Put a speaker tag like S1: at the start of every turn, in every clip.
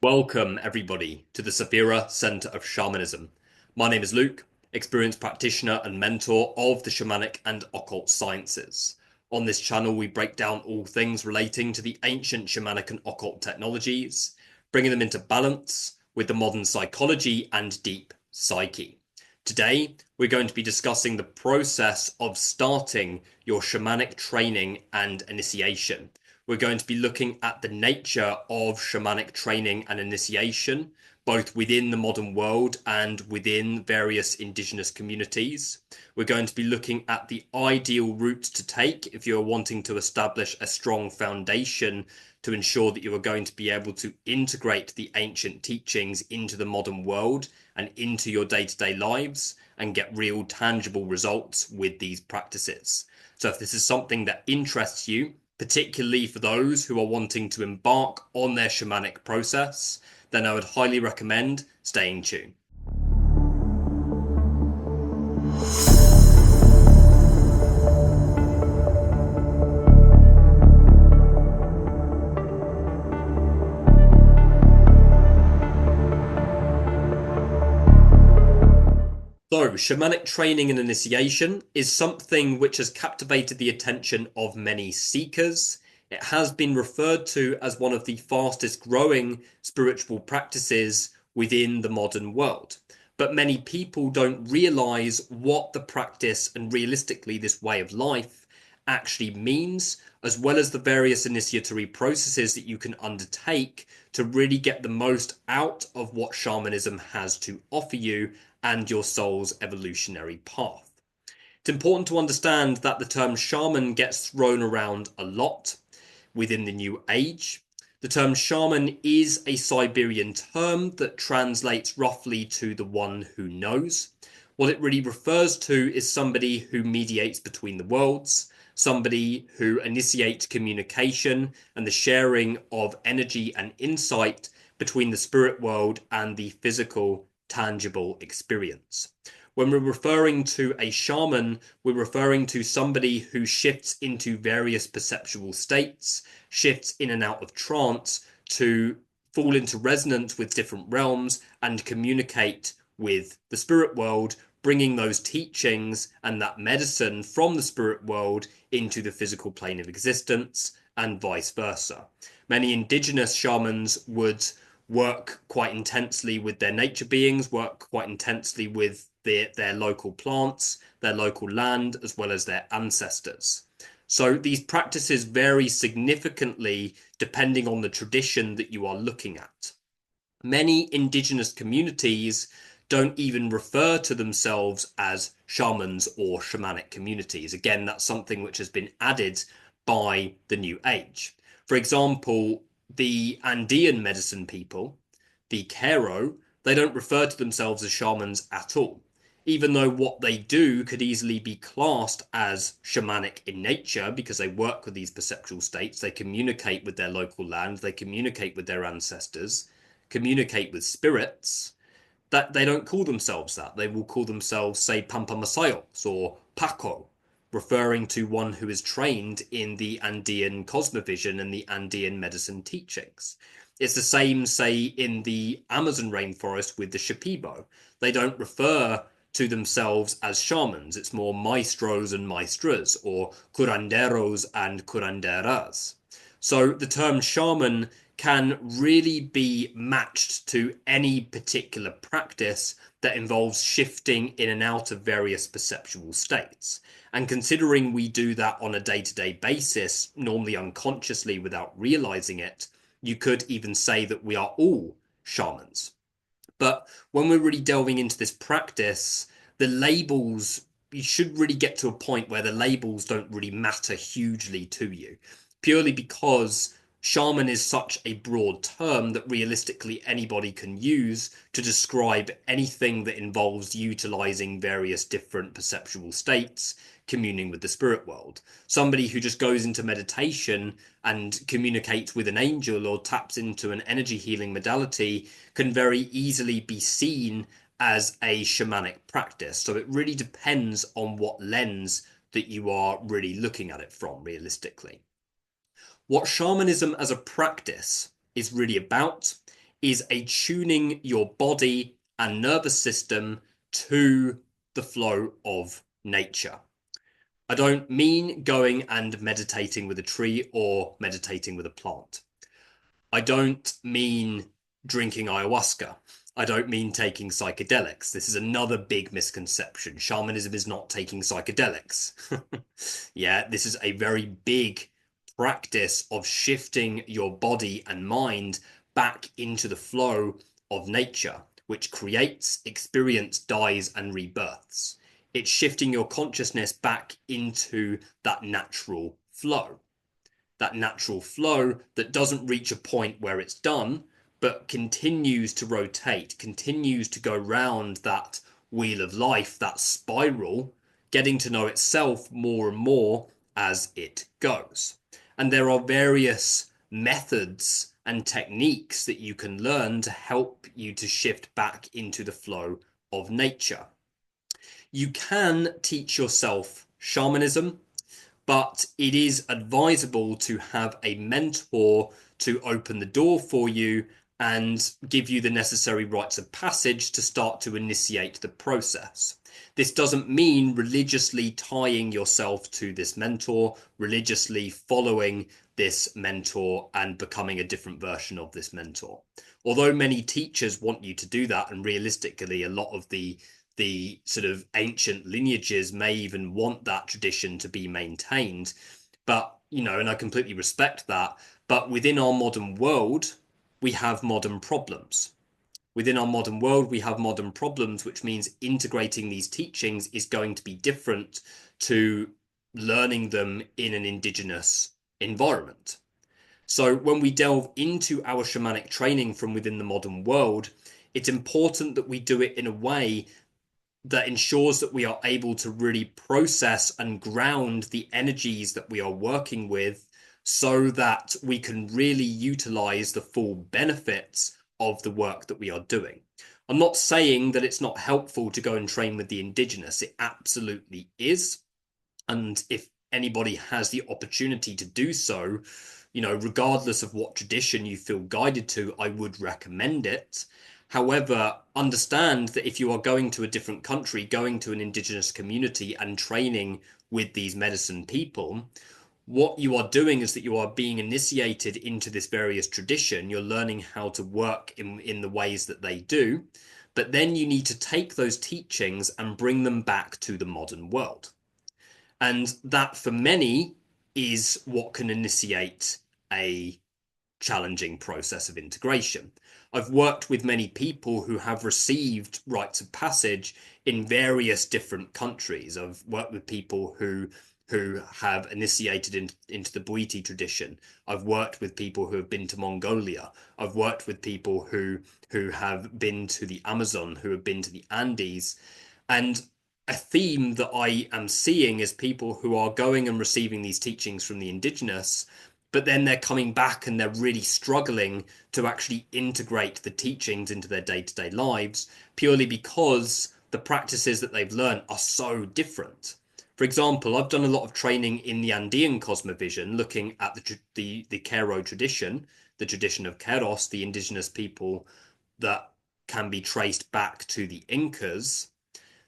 S1: Welcome, everybody, to the Sephirah Center of Shamanism. My name is Luke, experienced practitioner and mentor of the shamanic and occult sciences. On this channel, we break down all things relating to the ancient shamanic and occult technologies, bringing them into balance with the modern psychology and deep psyche. Today, we're going to be discussing the process of starting your shamanic training and initiation. We're going to be looking at the nature of shamanic training and initiation, both within the modern world and within various indigenous communities. We're going to be looking at the ideal route to take if you're wanting to establish a strong foundation to ensure that you are going to be able to integrate the ancient teachings into the modern world and into your day-to-day lives and get real tangible results with these practices. So if this is something that interests you, particularly for those who are wanting to embark on their shamanic process, then I would highly recommend staying tuned. So, shamanic training and initiation is something which has captivated the attention of many seekers. It has been referred to as one of the fastest growing spiritual practices within the modern world. But many people don't realize what the practice and realistically this way of life actually means, as well as the various initiatory processes that you can undertake to really get the most out of what shamanism has to offer you and your soul's evolutionary path. It's important to understand that the term shaman gets thrown around a lot within the New Age. The term shaman is a Siberian term that translates roughly to the one who knows. What it really refers to is somebody who mediates between the worlds, somebody who initiates communication and the sharing of energy and insight between the spirit world and the physical tangible experience. When we're referring to a shaman, we're referring to somebody who shifts into various perceptual states, shifts in and out of trance to fall into resonance with different realms and communicate with the spirit world, bringing those teachings and that medicine from the spirit world into the physical plane of existence and vice versa. Many indigenous shamans would work quite intensely with their nature beings, work quite intensely with their local plants, their local land, as well as their ancestors. So these practices vary significantly depending on the tradition that you are looking at. Many indigenous communities don't even refer to themselves as shamans or shamanic communities. Again, that's something which has been added by the New Age. For example, the Andean medicine people, the Kero, they don't refer to themselves as shamans at all, even though what they do could easily be classed as shamanic in nature because they work with these perceptual states, they communicate with their local land, they communicate with their ancestors, communicate with spirits. That they don't call themselves that. They will call themselves, say, Pampa Masayos or Paco, referring to one who is trained in the Andean cosmovision and the Andean medicine teachings. It's the same, say, in the Amazon rainforest with the Shipibo. They don't refer to themselves as shamans. It's more maestros and maestras, or curanderos and curanderas. So the term shaman can really be matched to any particular practice that involves shifting in and out of various perceptual states. And considering we do that on a day-to-day basis, normally unconsciously without realizing it, you could even say that we are all shamans. But when we're really delving into this practice, the labels, you should really get to a point where the labels don't really matter hugely to you, purely because shaman is such a broad term that realistically anybody can use to describe anything that involves utilizing various different perceptual states, communing with the spirit world. Somebody who just goes into meditation and communicates with an angel or taps into an energy healing modality can very easily be seen as a shamanic practice. So it really depends on what lens that you are really looking at it from, realistically. What shamanism as a practice is really about is attuning your body and nervous system to the flow of nature. I don't mean going and meditating with a tree or meditating with a plant. I don't mean drinking ayahuasca. I don't mean taking psychedelics. This is another big misconception. Shamanism is not taking psychedelics. Yeah, this is a very big practice of shifting your body and mind back into the flow of nature, which creates, experience, dies, and rebirths. It's shifting your consciousness back into that natural flow. That natural flow that doesn't reach a point where it's done, but continues to rotate, continues to go round that wheel of life, that spiral, getting to know itself more and more as it goes. And there are various methods and techniques that you can learn to help you to shift back into the flow of nature. You can teach yourself shamanism, but it is advisable to have a mentor to open the door for you and give you the necessary rites of passage to start to initiate the process. This doesn't mean religiously tying yourself to this mentor, religiously following this mentor and becoming a different version of this mentor. Although many teachers want you to do that, and realistically, a lot of the sort of ancient lineages may even want that tradition to be maintained. But, you know, and I completely respect that. But within our modern world, we have modern problems. Within our modern world, we have modern problems, which means integrating these teachings is going to be different to learning them in an indigenous environment. So when we delve into our shamanic training from within the modern world, it's important that we do it in a way that ensures that we are able to really process and ground the energies that we are working with so that we can really utilize the full benefits of the work that we are doing. I'm not saying that it's not helpful to go and train with the indigenous. It absolutely is. And if anybody has the opportunity to do so, you know, regardless of what tradition you feel guided to, I would recommend it. However, understand that if you are going to a different country, going to an indigenous community and training with these medicine people, what you are doing is that you are being initiated into this various tradition. You're learning how to work in the ways that they do, but then you need to take those teachings and bring them back to the modern world. And that for many is what can initiate a challenging process of integration. I've worked with many people who have received rites of passage in various different countries. I've worked with people who have initiated into the Bwiti tradition. I've worked with people who have been to Mongolia. I've worked with people who have been to the Amazon, who have been to the Andes. And a theme that I am seeing is people who are going and receiving these teachings from the indigenous, but then they're coming back and they're really struggling to actually integrate the teachings into their day-to-day lives purely because the practices that they've learned are so different. For example, I've done a lot of training in the Andean cosmovision, looking at the Q'ero tradition, the tradition of Queros, the indigenous people that can be traced back to the Incas.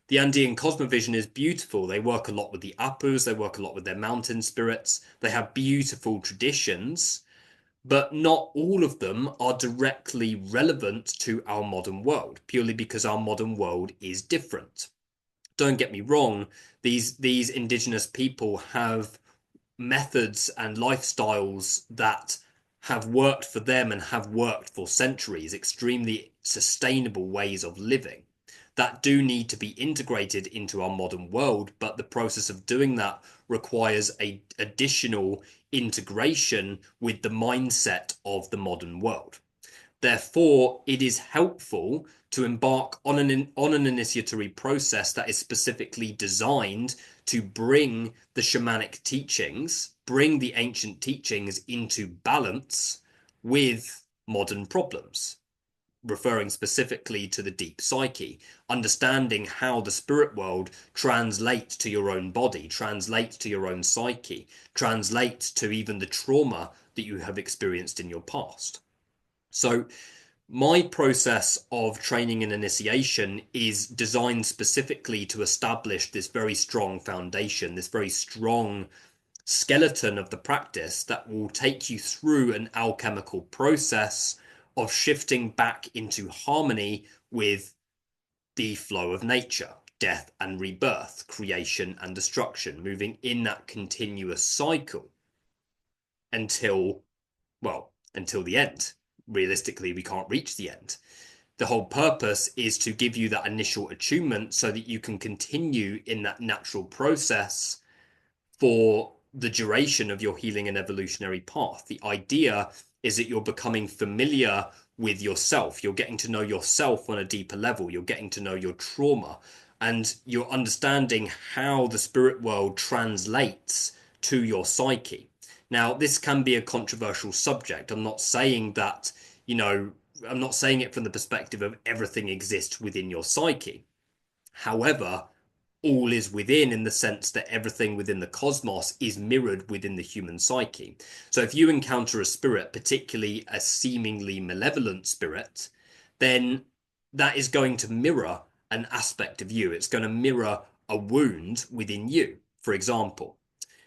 S1: The Andean cosmovision is beautiful. They work a lot with the Apus, they work a lot with their mountain spirits. They have beautiful traditions, but not all of them are directly relevant to our modern world, purely because our modern world is different. Don't get me wrong, these indigenous people have methods and lifestyles that have worked for them and have worked for centuries, extremely sustainable ways of living that do need to be integrated into our modern world, but the process of doing that requires a additional integration with the mindset of the modern world. Therefore, it is helpful to embark on an initiatory process that is specifically designed to bring the shamanic teachings, bring the ancient teachings into balance with modern problems, referring specifically to the deep psyche, understanding how the spirit world translates to your own body, translates to your own psyche, translates to even the trauma that you have experienced in your past. So My process of training and initiation is designed specifically to establish this very strong foundation, this very strong skeleton of the practice that will take you through an alchemical process of shifting back into harmony with the flow of nature, death and rebirth, creation and destruction, moving in that continuous cycle until, well, until the end. Realistically, we can't reach the end. The whole purpose is to give you that initial attunement so that you can continue in that natural process for the duration of your healing and evolutionary path. The idea is that you're becoming familiar with yourself. You're getting to know yourself on a deeper level. You're getting to know your trauma, and you're understanding how the spirit world translates to your psyche. Now, this can be a controversial subject. I'm not saying that, I'm not saying it from the perspective of everything exists within your psyche. However, all is within, in the sense that everything within the cosmos is mirrored within the human psyche. So if you encounter a spirit, particularly a seemingly malevolent spirit, then that is going to mirror an aspect of you. It's going to mirror a wound within you, for example.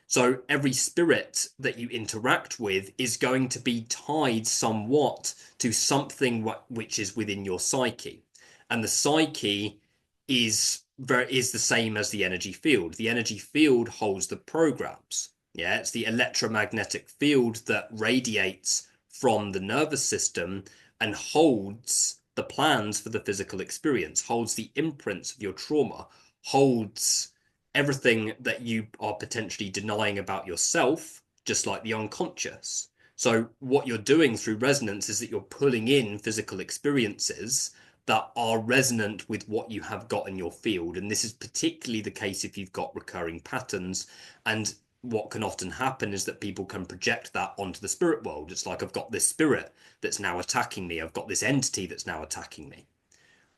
S1: So every spirit that you interact with is going to be tied somewhat to something which is within your psyche. And the psyche is the same as the energy field. The energy field holds the programs. Yeah, it's the electromagnetic field that radiates from the nervous system and holds the plans for the physical experience, holds the imprints of your trauma, holds everything that you are potentially denying about yourself, just like the unconscious. So what you're doing through resonance is that you're pulling in physical experiences that are resonant with what you have got in your field. And this is particularly the case if you've got recurring patterns. And what can often happen is that people can project that onto the spirit world. It's like, I've got this spirit that's now attacking me. I've got this entity that's now attacking me.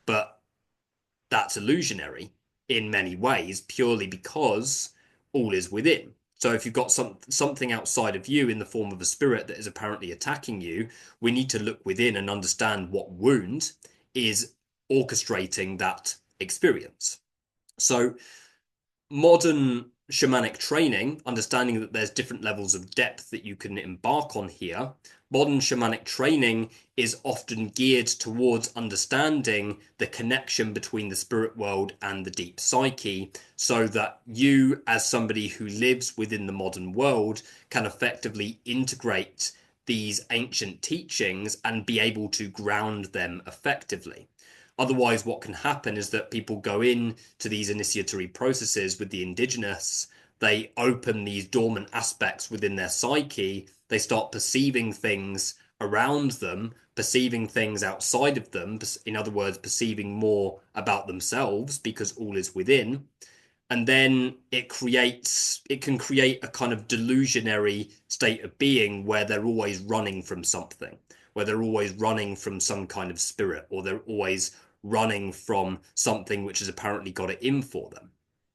S1: But that's illusionary in many ways, purely because all is within. So if you've got something outside of you in the form of a spirit that is apparently attacking you, we need to look within and understand what wound is orchestrating that experience. So modern shamanic training, understanding that there's different levels of depth that you can embark on here, modern shamanic training is often geared towards understanding the connection between the spirit world and the deep psyche, so that you, as somebody who lives within the modern world, can effectively integrate these ancient teachings and be able to ground them effectively. Otherwise, what can happen is that people go in to these initiatory processes with the indigenous, they open these dormant aspects within their psyche, they start perceiving things around them, perceiving things outside of them, in other words, perceiving more about themselves because all is within. And then it can create a kind of delusionary state of being where they're always running from something, where they're always running from some kind of spirit, or they're always running from something which has apparently got it in for them.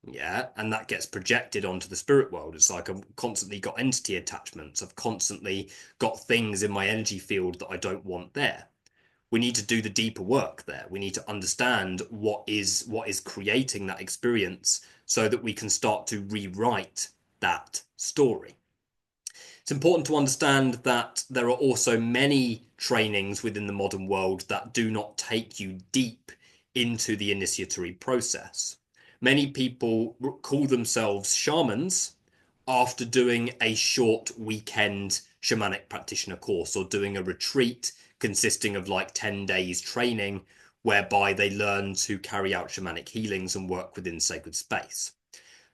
S1: Yeah, and that gets projected onto the spirit world. It's like, I've constantly got entity attachments. I've constantly got things in my energy field that I don't want there. We need to do the deeper work there. We need to understand what is creating that experience so that we can start to rewrite that story. It's important to understand that there are also many trainings within the modern world that do not take you deep into the initiatory process. Many people call themselves shamans after doing a short weekend shamanic practitioner course, or doing a retreat consisting of like 10 days training, whereby they learn to carry out shamanic healings and work within sacred space.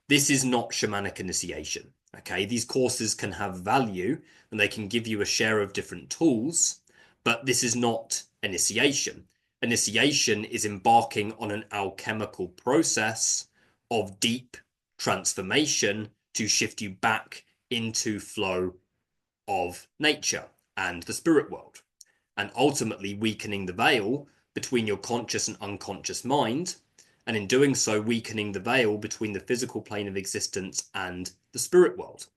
S1: This is not shamanic initiation. Okay, these courses can have value and they can give you a share of different tools, but this is not initiation. Initiation is embarking on an alchemical process of deep transformation to shift you back into flow of nature and the spirit world, and ultimately weakening the veil between your conscious and unconscious mind, and in doing so, weakening the veil between the physical plane of existence and the spirit world.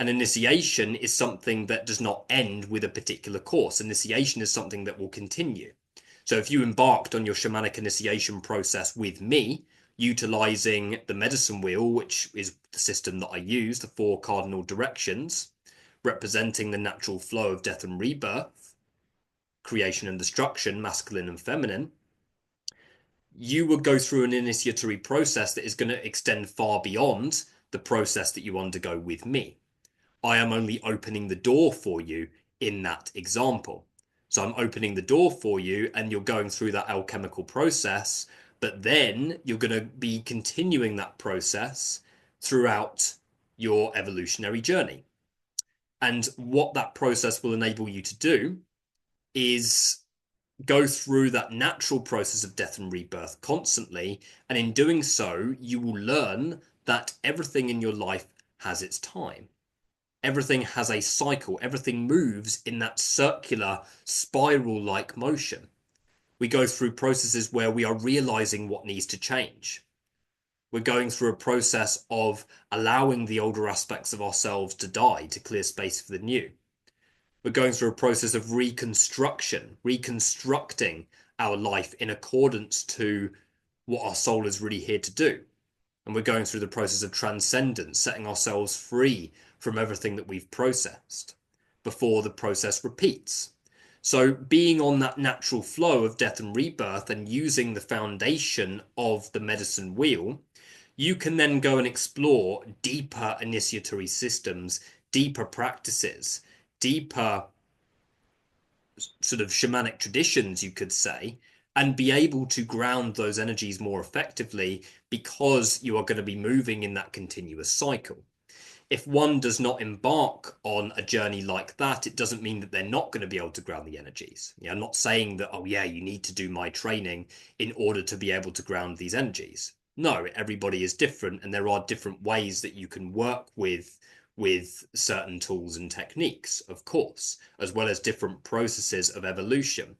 S1: An initiation is something that does not end with a particular course. Initiation is something that will continue. So if you embarked on your shamanic initiation process with me, utilizing the medicine wheel, which is the system that I use, the 4 cardinal directions, representing the natural flow of death and rebirth, creation and destruction, masculine and feminine, you would go through an initiatory process that is going to extend far beyond the process that you undergo with me. I am only opening the door for you in that example. So I'm opening the door for you and you're going through that alchemical process, but then you're going to be continuing that process throughout your evolutionary journey. And what that process will enable you to do is go through that natural process of death and rebirth constantly. And in doing so, you will learn that everything in your life has its time. Everything has a cycle. Everything moves in that circular spiral-like motion. We go through processes where we are realizing what needs to change. We're going through a process of allowing the older aspects of ourselves to die, to clear space for the new. We're going through a process of reconstruction, reconstructing our life in accordance to what our soul is really here to do. And we're going through the process of transcendence, setting ourselves free from everything that we've processed before the process repeats. So being on that natural flow of death and rebirth and using the foundation of the medicine wheel, you can then go and explore deeper initiatory systems, deeper practices, deeper sort of shamanic traditions, you could say, and be able to ground those energies more effectively because you are going to be moving in that continuous cycle. If one does not embark on a journey like that, it doesn't mean that they're not going to be able to ground the energies. I'm not saying that, oh yeah, you need to do my training in order to be able to ground these energies. No, everybody is different, and there are different ways that you can work with certain tools and techniques, of course, as well as different processes of evolution.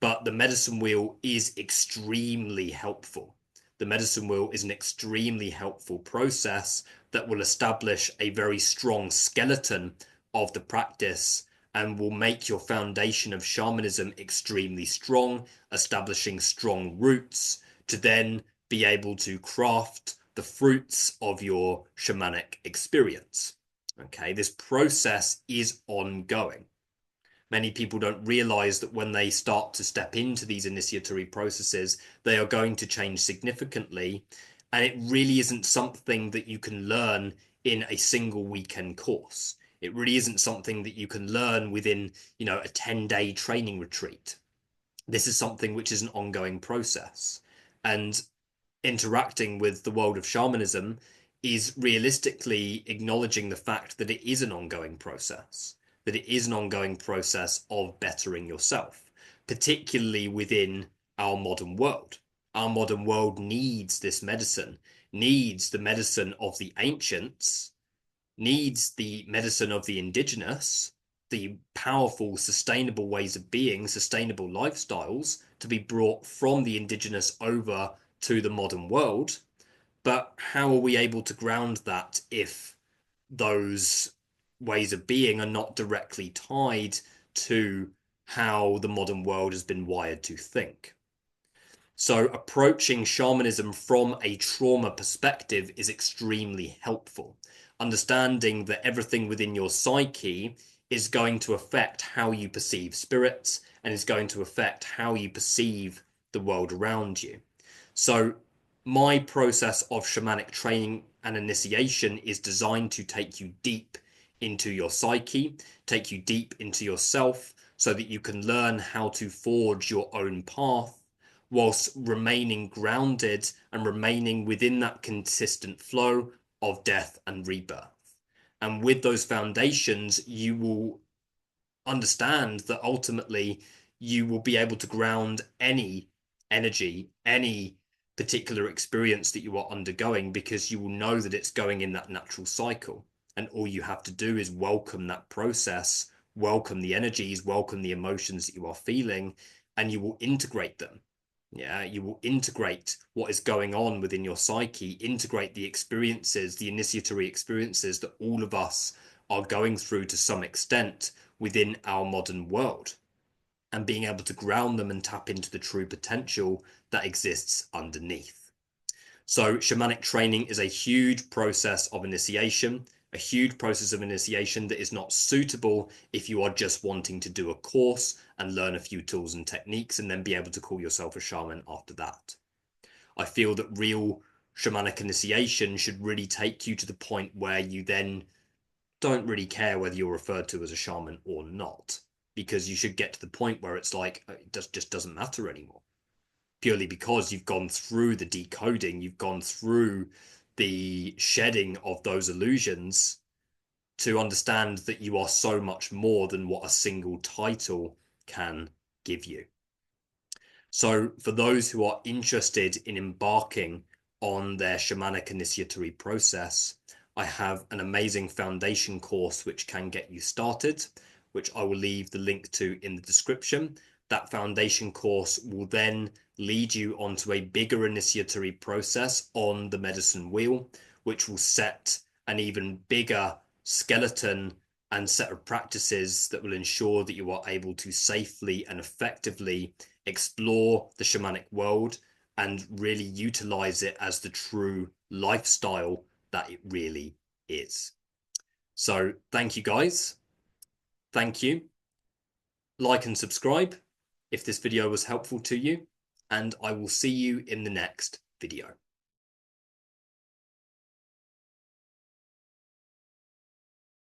S1: But the medicine wheel is extremely helpful. The medicine wheel is an extremely helpful process that will establish a very strong skeleton of the practice and will make your foundation of shamanism extremely strong, establishing strong roots to then be able to craft the fruits of your shamanic experience. Okay, this process is ongoing. Many people don't realize that when they start to step into these initiatory processes, they are going to change significantly. And it really isn't something that you can learn in a single weekend course. It really isn't something that you can learn within, a 10-day training retreat. This is something which is an ongoing process. And interacting with the world of shamanism is realistically acknowledging the fact that it is an ongoing process, that it is an ongoing process of bettering yourself, particularly within our modern world. Our modern world needs this medicine, needs the medicine of the ancients, needs the medicine of the indigenous, the powerful, sustainable ways of being, sustainable lifestyles to be brought from the indigenous over to the modern world. But how are we able to ground that if those ways of being are not directly tied to how the modern world has been wired to think? So approaching shamanism from a trauma perspective is extremely helpful. Understanding that everything within your psyche is going to affect how you perceive spirits and is going to affect how you perceive the world around you. So my process of shamanic training and initiation is designed to take you deep into your psyche, take you deep into yourself, so that you can learn how to forge your own path whilst remaining grounded and remaining within that consistent flow of death and rebirth. And with those foundations, you will understand that ultimately you will be able to ground any energy, any particular experience that you are undergoing, because you will know that it's going in that natural cycle. And all you have to do is welcome that process, welcome the energies, welcome the emotions that you are feeling, and you will integrate them. Yeah, you will integrate what is going on within your psyche, integrate the experiences, the initiatory experiences that all of us are going through to some extent within our modern world, and being able to ground them and tap into the true potential that exists underneath. So shamanic training is a huge process of initiation, a huge process of initiation that is not suitable if you are just wanting to do a course and learn a few tools and techniques and then be able to call yourself a shaman after that. I feel that real shamanic initiation should really take you to the point where you then don't really care whether you're referred to as a shaman or not, because you should get to the point where it's like it just doesn't matter anymore, purely because you've gone through the decoding, you've gone through the shedding of those illusions to understand that you are so much more than what a single title can give you. So for those who are interested in embarking on their shamanic initiatory process, I have an amazing foundation course which can get you started, which I will leave the link to in the description. That foundation course will then lead you onto a bigger initiatory process on the medicine wheel, which will set an even bigger skeleton and set of practices that will ensure that you are able to safely and effectively explore the shamanic world and really utilize it as the true lifestyle that it really is. So thank you guys. Thank you. Like and subscribe if this video was helpful to you, and I will see you in the next video.